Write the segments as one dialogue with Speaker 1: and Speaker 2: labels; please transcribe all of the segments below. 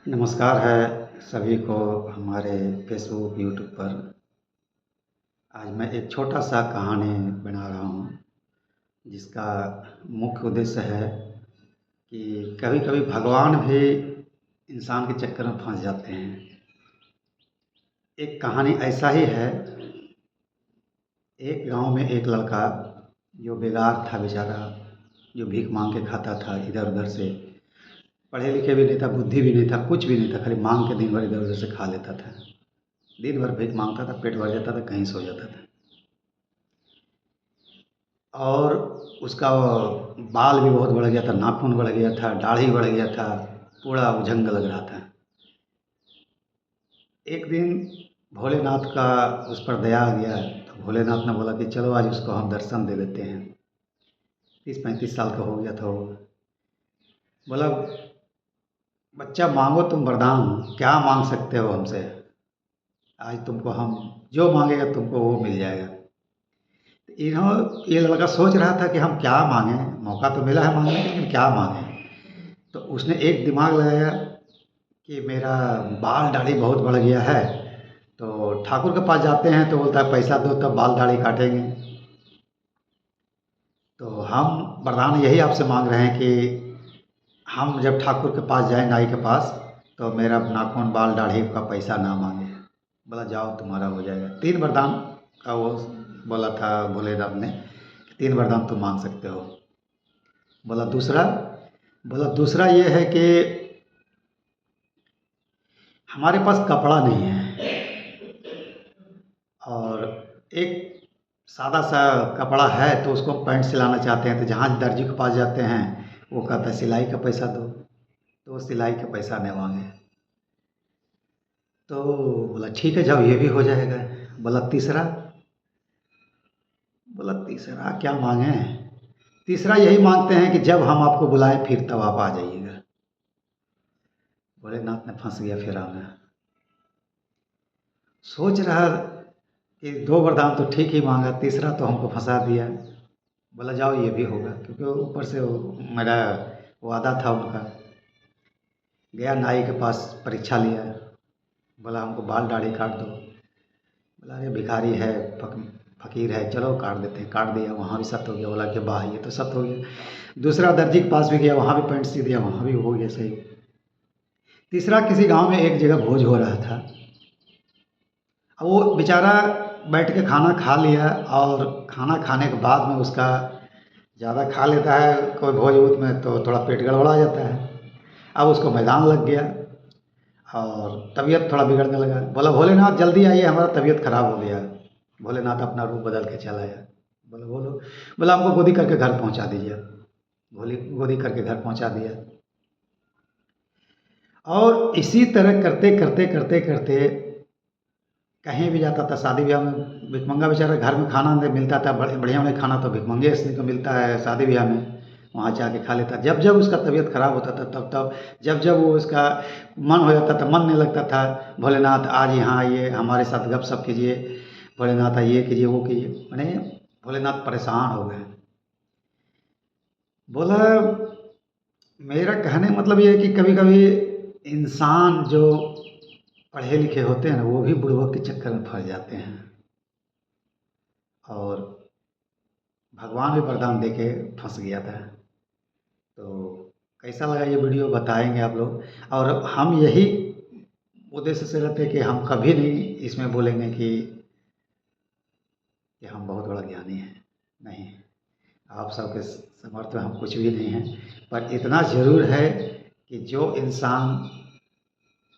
Speaker 1: नमस्कार है सभी को हमारे फेसबुक यूट्यूब पर। आज मैं एक छोटा सा कहानी बना रहा हूँ जिसका मुख्य उद्देश्य है कि कभी कभी भगवान भी इंसान के चक्कर में फंस जाते हैं। एक कहानी ऐसा ही है। एक गांव में एक लड़का जो बेगार था बेचारा, जो भीख मांग के खाता था इधर उधर से, पढ़े लिखे भी नहीं था, बुद्धि भी नहीं था, कुछ भी नहीं था, खाली मांग के दिन भर इधर उधर से खा लेता था। दिन भर भीख मांगता था, पेट भर जाता था, कहीं सो जाता था। और उसका बाल भी बहुत बढ़ गया था, नाखून बढ़ गया था, दाढ़ी बढ़ गया था, पूरा उजंग लग रहा था। एक दिन भोलेनाथ का उस पर दया आ गया तो भोलेनाथ ने बोला कि चलो आज उसको हम दर्शन दे देते हैं। 30-35 साल का हो गया था वो। बोला, बच्चा मांगो तुम वरदान, क्या मांग सकते हो हमसे? आज तुमको हम जो मांगेगा तुमको वो मिल जाएगा। ये लड़का सोच रहा था कि हम क्या मांगें, मौका तो मिला है मांगने का, लेकिन क्या मांगें। तो उसने एक दिमाग लगाया कि मेरा बाल दाढ़ी बहुत बढ़ गया है, तो ठाकुर के पास जाते हैं तो बोलता है पैसा दो तब बाल दाढ़ी काटेंगे। तो हम वरदान यही आपसे मांग रहे हैं कि हम जब ठाकुर के पास जाएं, नाई के पास, तो मेरा नाखून बाल दाढ़ी का पैसा ना मांगे। बोला जाओ तुम्हारा हो जाएगा। 3 वरदान का वो बोला था भोलेनाथ ने कि 3 वरदान तुम मांग सकते हो। बोला दूसरा, बोला दूसरा ये है कि हमारे पास कपड़ा नहीं है और एक सादा सा कपड़ा है तो उसको हम पैंट सिलाना चाहते हैं, तो जहाँ दर्जी के पास जाते हैं वो कहता है सिलाई का पैसा दो, तो वो सिलाई का पैसा नहीं मांगे। तो बोला ठीक है जाओ ये भी हो जाएगा। बोला तीसरा, बोला तीसरा क्या मांगे? तीसरा यही मांगते हैं कि जब हम आपको बुलाएं फिर तब आप आ जाइएगा। भोलेनाथ ने फंस गया फिर में। सोच रहा कि 2 वरदान तो ठीक ही मांगा, तीसरा तो हमको फंसा दिया। बोला जाओ ये भी होगा, क्योंकि ऊपर से मेरा वादा था उनका। गया नाई के पास, परीक्षा लिया। बोला हमको बाल दाढ़ी काट दो। बोला अरे भिखारी है, फकीर है, चलो काट देते हैं। काट दिया, वहाँ भी सत्य हो गया। बोला कि वाह ये तो सत्य हो गया। दूसरा दर्जी के पास भी गया, वहाँ भी पैंट सी दिया, वहाँ भी हो गया सही। तीसरा किसी गांव में एक जगह भोज हो रहा था। अब वो बेचारा बैठ के खाना खा लिया और खाना खाने के बाद में उसका ज़्यादा खा लेता है कोई भोज वोज में तो थोड़ा पेट गड़बड़ा जाता है। अब उसको मैदान लग गया और तबीयत थोड़ा बिगड़ने लगा। बोला भोलेनाथ जल्दी आइए, हमारा तबीयत खराब हो गया। भोलेनाथ अपना रूप बदल के चला आया। बोला बोलो। बोला हमको गोदी करके घर पहुंचा दीजिए। भोली गोदी करके घर पहुंचा दिया। और इसी तरह करते करते करते करते कहीं भी जाता था, शादी ब्याह में भिखमंगा बेचारा, घर में खाना नहीं मिलता था, बड़े बढ़िया में खाना तो भिखमंगे इसलिए को मिलता है शादी ब्याह में, वहाँ जाके खा लेता। जब जब उसका तबीयत खराब होता था तब तब, जब जब वो उसका मन हो जाता था, मन नहीं लगता था, भोलेनाथ आज यहाँ आइए, हमारे साथ गपशप कीजिए, भोलेनाथ ये कीजिए वो कीजिए। मैंने भोलेनाथ परेशान हो गए। बोला मेरा कहने का मतलब ये है कि कभी कभी इंसान जो पढ़े लिखे होते हैं ना, वो भी बुड़बक के चक्कर में फंस जाते हैं। और भगवान भी वरदान दे के फंस गया था। तो कैसा लगा ये वीडियो बताएंगे आप लोग। और हम यही उद्देश्य से रहते कि हम कभी नहीं इसमें बोलेंगे कि हम बहुत बड़ा ज्ञानी हैं, नहीं। आप सबके समर्थ में हम कुछ भी नहीं हैं, पर इतना ज़रूर है कि जो इंसान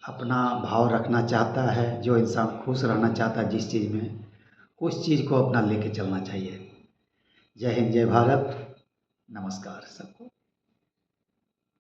Speaker 1: अपना भाव रखना चाहता है, जो इंसान खुश रहना चाहता है जिस चीज़ में, उस चीज़ को अपना लेके चलना चाहिए। जय हिंद, जय भारत, नमस्कार सबको।